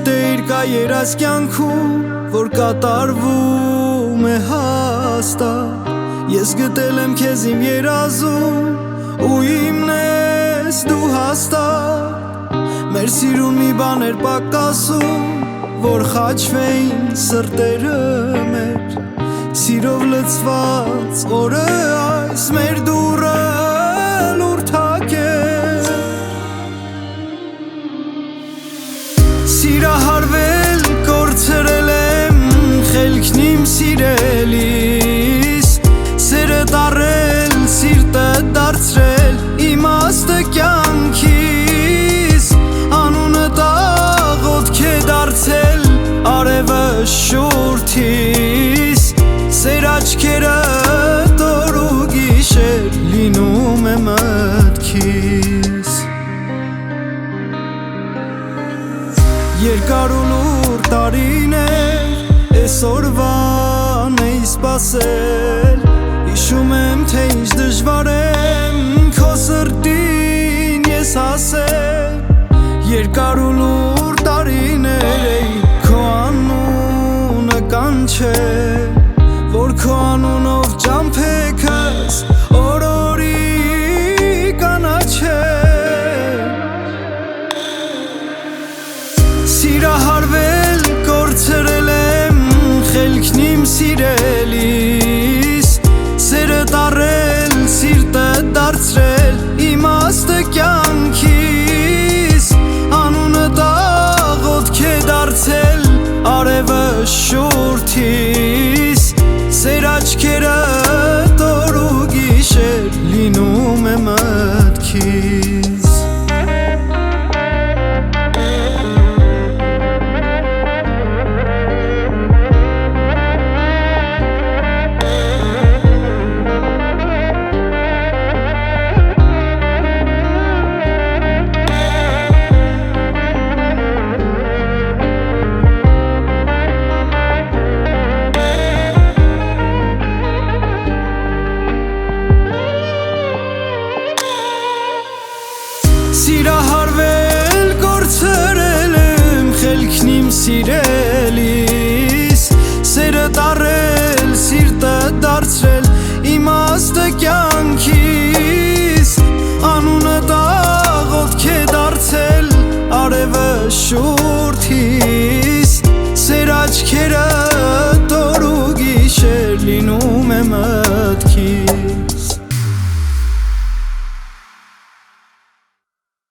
Չգիտեիր կա երաս կյանքում, որ կատարվում է հաստատ։ Ես գտել եմ քեզ իմ երազում, ու իմն ես դու հաստատ։ Մեր սիրուն մի բան էր պակասում, որ խաչվեին սրտերը մեր, սիրով լցված օրը այս մեր դուրը լուր թակեր։ Սիրահարվել կորցրել եմ խելքն իմ սիրելիս, սերը տառել, սիրտը դարձրել իմաստը կյանքիս, անունը աղոթք է դարձել արևը շուրթիս, սեր աչքերը օր ու գիշեր լինում է մտքիս։ Երկար ու լուր տարիներ էսօրվան էի սպասել, հիշում եմ թե ինչ դժվար եմ քո սրտին ես հասել։ Երկար ու լուր տարիներ էի քո անունը կանչել, որ քո անունով ճամփեքս օրորի կանաչել։ Սիրահարվել կորցրել եմ խելքն իմ սիրելիս, սերը տառել, սիրտը դարձրել իմաստը կյանքիս, անունը աղոթք է դարձել արևը շուրթիս, սեր աչքերը օր ու գիշեր լինում է մտքիս։ Սիրահարվել